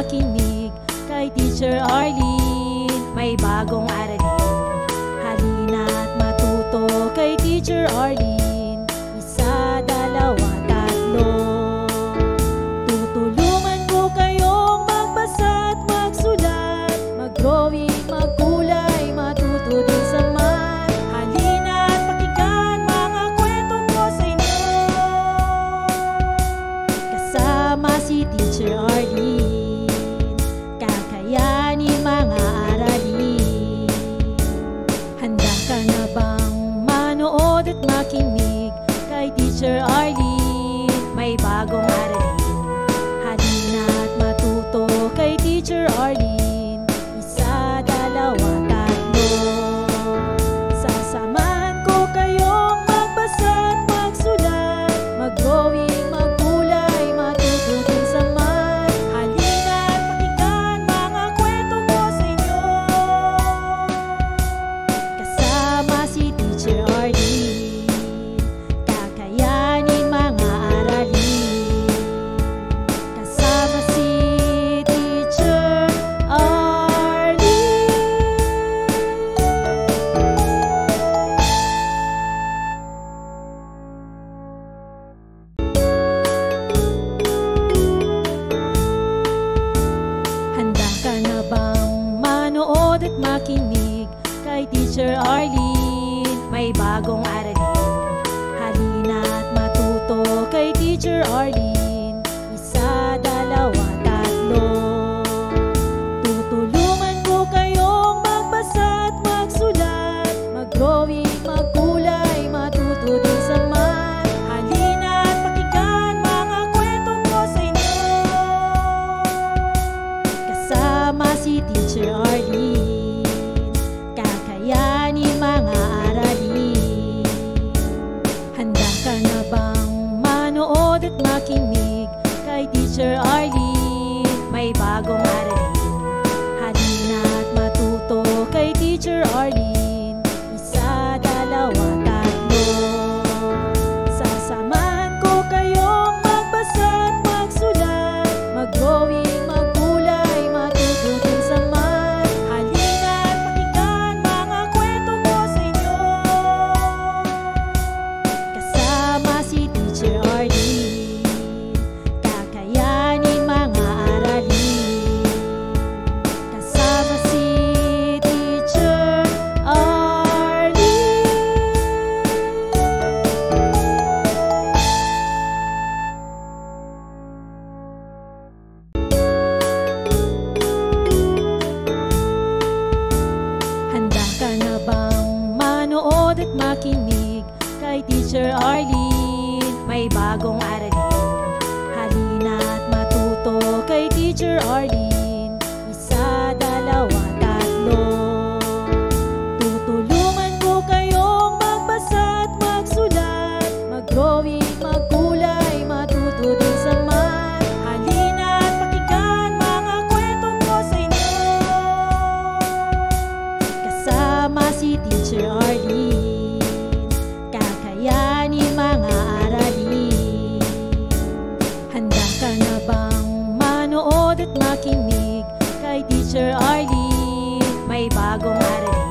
makinig kay Teacher Arlene. May bagong aralin, halina't matuto kay Teacher Arlene. Isa, dalawa, tatlo. Tutulungan ko kayong magbasa at magsulat, mag-drawing, magkulay, matuto din sa math. Halina't pakinggan mga kwento ko sa inyo, kasama si Teacher Arlene. Kakayanin mga aralin. Handa ka na bang manood at makinig kay Teacher Arlene? May bagong aralin, halina't matuto kay Teacher Arlene. Isa, dalawa, tatlo. Sasamahan ko kayong magbasa at magsulat, mag-drawing, magkulay, matuto din sa math. Halina't pakinggan mga kwento ko sa inyo, kasama si Teacher Arlene. Kakayanin mga aralin, kasama si Teacher Arlene. Handa ka na bang manood at makinig kay Teacher Arlene? May bagong aralin, halina't matuto kay Teacher Arlene. Isa, dalawa, tatlo. Tutulungan ko kayong magbasa at magsulat, mag-drawing, magkulay, matuto din sa math. Halina't pakinggan mga kwento ko sa inyo, kasama si Teacher Arlene. Kakayanin mga aralin. Handa ka na bang manood at makinig kay Teacher Arlene? May bagong aralin, halina't matuto kay Teacher Arlene. Isa, dalawa, tatlo. Sasamahan ko kayong magbasa at magsulat, mag-drawing, magkulay, matuto din sa math. Halina't pakinggan mga kwento ko sa inyo, kasama si Teacher Arlene. Kakayanin mga aralin, kasama si Teacher Arlene. Handa ka na bang manood at makinig kay Teacher Arlene? May bagong aralin, halina't matuto kay Teacher Arlene. Isa, dalawa, tatlo. Tutulungan ko kayong magbasa at magsulat, mag-drawing, magkulay, matuto din sa math. Halina't pakinggan mga kwento ko sa inyo, kasama si Teacher Arlene. Kakayanin mga aralin. Handa ka na bang manood at makinig kay Teacher Arlene? May bagong aralin,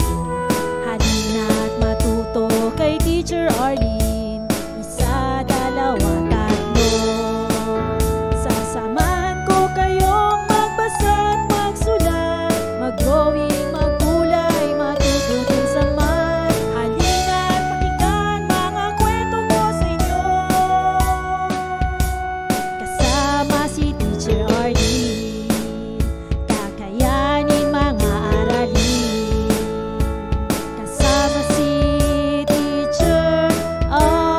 halina't matuto kay Teacher Arlene. Isa, dalawa, tatlo. Sasamahan ko kayong magbasa at magsulat, mag-drawing, magkulay, matuto din sa math. Halina't pakinggan mga kwento ko sa inyo, kasama si Teacher Arlene. Kakayanin mga aralin, kasama si Teacher Arlene.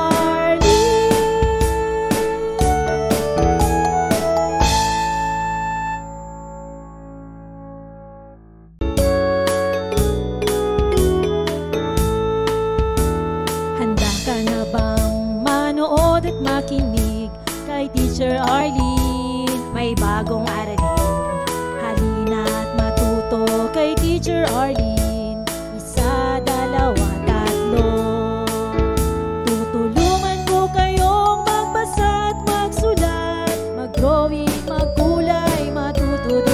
Handa ka na bang manood at makinig kay Teacher Arlene? May bagong aralin, halina't matuto kay Teacher Arlene. Isa, dalawa, tatlo. Tutulungan ko kayong magbasa at magsulat, mag-drawing, magkulay, matuto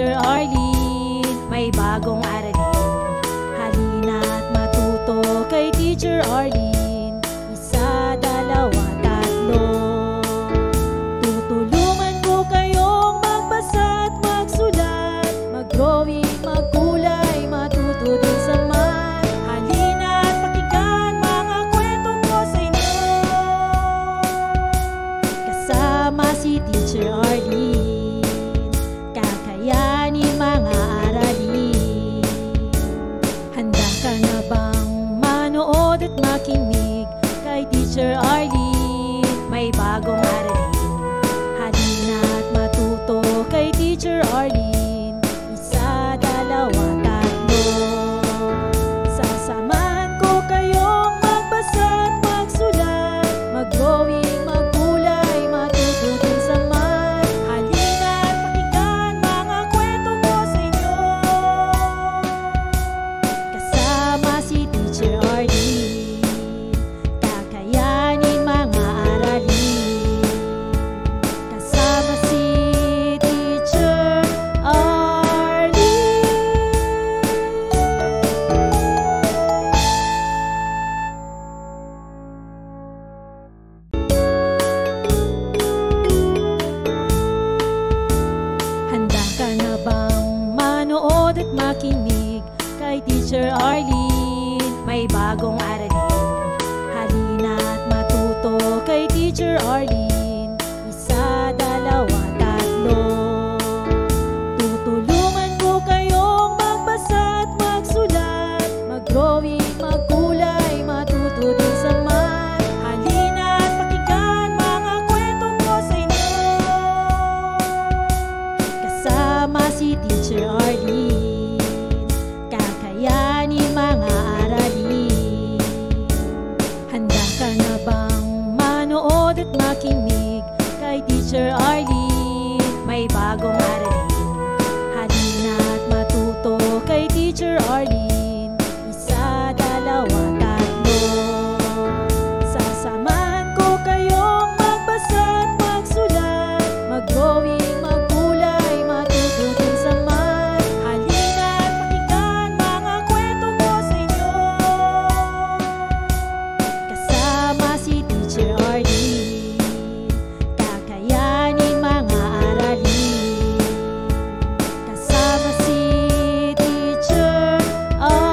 Teacher Arlene, may bagong aralin. Halina't matuto kay Teacher Arlene. Isa, dalawa, tatlo. Tutulungan ko kayong magbasa at magsulat, mag-drawing, magkulay, matuto din sa math. Halina't pakinggan mga kwento ko sa inyo. Kasama si Teacher Arlene, kakayanin mga aralin. Handa ka na bang manood at makinig kay Teacher Arlene? May bagong aralin. Halina't matuto kay Teacher Arlene. Isa, dalawa, tatlo. Sasamahan ko kayong magbasa at magsulat, mag-drawing, magkulay, matuto din sa math. Halina't pakinggan mga kwento ko sa inyo. Kasama si Teacher Arlene, kakayanin mga aralin. Kasama si Teacher Arlene. Handa ka na bang manood at makinig kay Teacher Arlene? May bagong aralin. Halina't matuto kay Teacher Arlene. Isa, dalawa, tatlo. Tutulungan ko kayong magbasa at magsulat, mag-drawing, magkulay, matuto din sa math. Halina't pakinggan mga kwento ko sa inyo. Kasama si Teacher Arlene, kakayanin mga aralin. Handa ka na bang manood at makinig kay Teacher Arlene? May bagong aralin. Halina't matuto kay Teacher Arlene. Isa, dalawa, tatlo. Sasamahan ko kayong magbasa at magsulat, mag-drawing, magkulay, matuto din sa math. Halina't pakinggan mga kwento ko sa inyo. Kasama si Teacher Arlene, kakayanin mga aralin. Kasama si Teacher Arlene.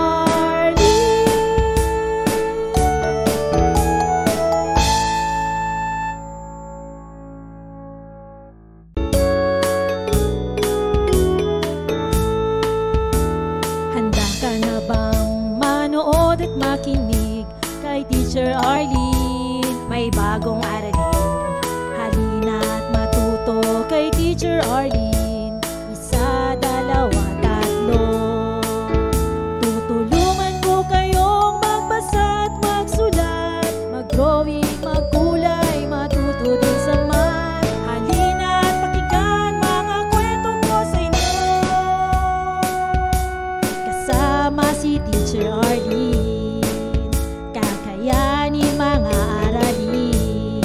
Handa ka na bang manood at makinig kay Teacher Arlene? May bagong aralin. Halina't matuto kay Teacher Arlene. Isa, dalawa, tatlo. Tutulungan ko kayong magbasa at magsulat, mag-drawing, magkulay, matuto din sa math. Halina't pakinggan mga kwento ko sa inyo. Kasama si Teacher Arlene, kakayanin mga aralin.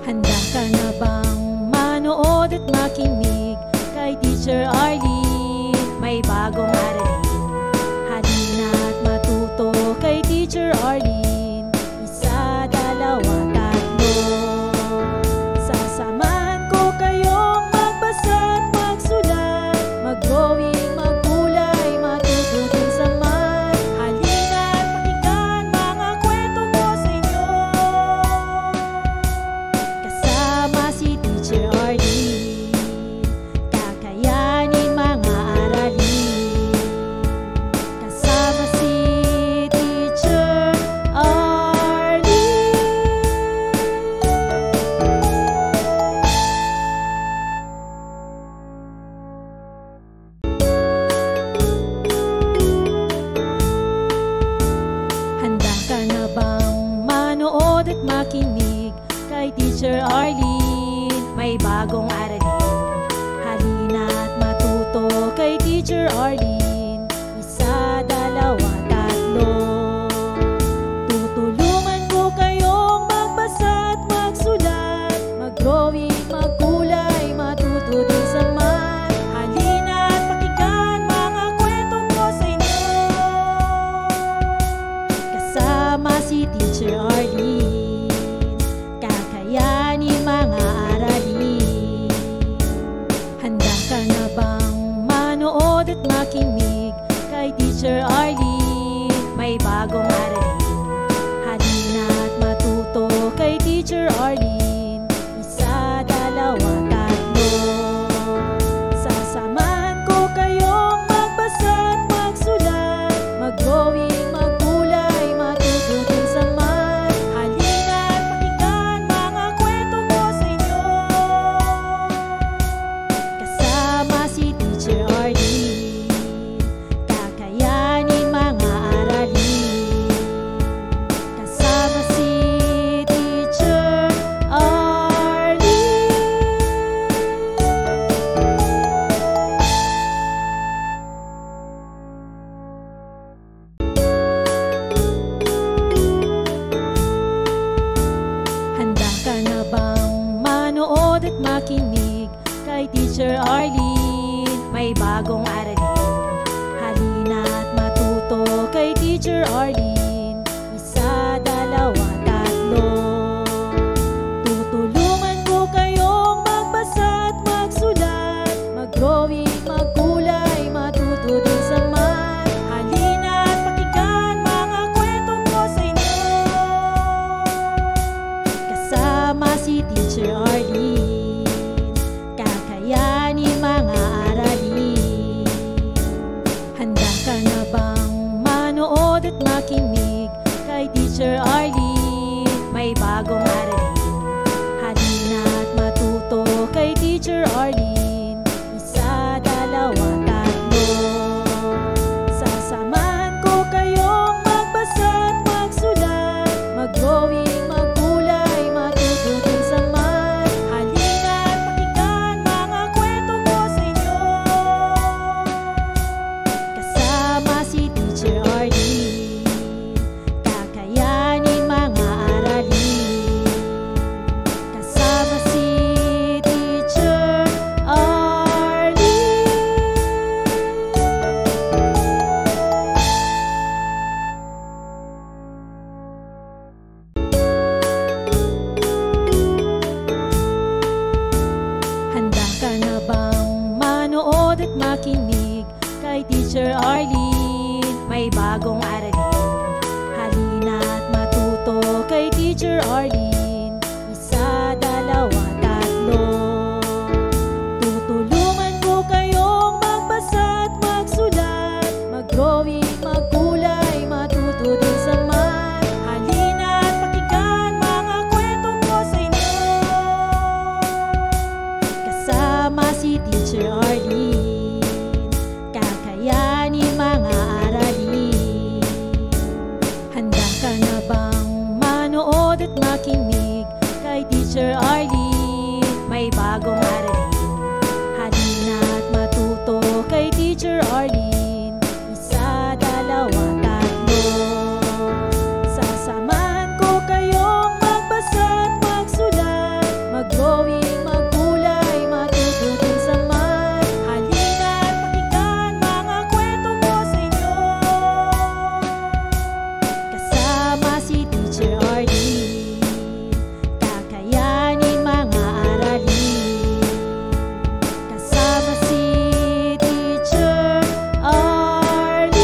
Handa ka na bang manood at makinig kay Teacher Arlene? May bagong aralin. Halina't matuto kay Teacher Arlene. Isa, dalawa, tatlo. Sasamahan ko kayong magbasa at magsulat, mag-drawing, magkulay, matuto din sa math. Halina't pakinggan mga kwento ko sa inyo. Kasama si Teacher Arlene, kakayanin mga aralin. Kasama si Teacher Arlene. Handa ka na bang manood at makinig kay Teacher Arlene? May bagong aralin. Halina't matuto kay Teacher Arlene. Isa, dalawa, tatlo. Tutulungan ko kayong magbasa at magsulat, mag-drawing, magkulay, matuto din sa math. Halina't si Teacher Arlene, kakayanin mga aralin. Handa ka na bang manood at makinig kay Teacher Arlene? May bagong aralin. Halina at matuto kay Teacher Arlene. Isa, dalawa, tatlo. Sasamahan ko kayong magbasa at magsulat, mag-drawing, magkulay, matutunan sa math. Halina at pakinggan mga kwento ko sa inyo. Kasama si Teacher Arlene, kakayanin mga aralin. Kasama si Teacher Arlene. Handa ka na bang manood at makinig kay Teacher Arlene? May bagong aralin. Halina at matuto kay Teacher Arlene. Isa, dalawa, tatlo. Tutulungan ko kayong magbasa at magsulat, mag-drawing, magkulay, matuto din sa math. Halina at pakinggan mga kwento ko sa inyo. Kasama si Teacher Arlene, kakayanin mga aralin. Handa ka na bang manood at makinig kay Teacher Arlene? May bagong aralin. Halina at matuto kay Teacher Arlene. Isa, dalawa, tatlo. Sasamahan ko kayong magbasa at magsulat, mag-drawing, magkulay, matutunan sa math. Halina at pakinggan mga kwento ko sa inyo. Kasama si Teacher Arlene, kakayanin mga aralin. Kasama si Teacher Arlene. Handa ka na bang manood at makinig kay Teacher Arlene? May bagong aralin. Halina at matuto kay Teacher Arlene. Isa, dalawa, tatlo. Tutulungan ko kayong magbasa at magsulat, mag-drawing, magkulay, matuto din sa math. Halina at pakinggan mga kwento ko sa inyo. Kasama si Teacher Arlene, kakayanin mga aralin. Handa ka na bang manood at makinig kay Teacher Arlene? May bagong aralin. Halina at matuto kay Teacher Arlene. Isa, dalawa, tatlo. Sasamahan ko kayong magbasa at magsulat, mag-drawing, magkulay, matutunan sa math. Halina at pakinggan mga kwento ko sa inyo. Kasama si Teacher Arlene, kakayanin mga aralin. Kasama si Teacher Arlene.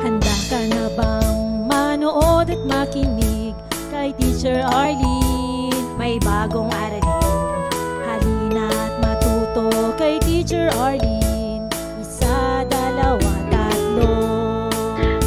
Handa ka na bang manood at makinig kay Teacher Arlene? May bagong aralin. Halina at matuto kay Teacher Arlene. Isa, dalawa, tatlo.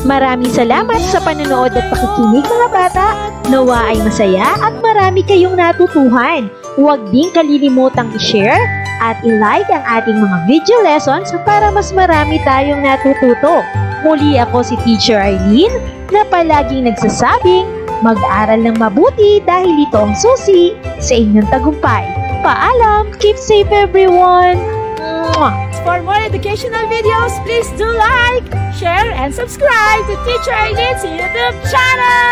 Maraming salamat sa panonood at pakikinig mga bata. Nawa ay masaya at marami kayong natutuhan. Huwag din kalilimutang i-share at i-like ang ating mga video lessons para mas marami tayong natututo. Muli ako si Teacher Arlene na palaging nagsasabing mag-aral ng mabuti dahil ito ang susi sa inyong tagumpay. Paalam! Keep safe everyone! Mwah! For more educational videos, please do like, share, and subscribe to Teacher Arlene's YouTube channel!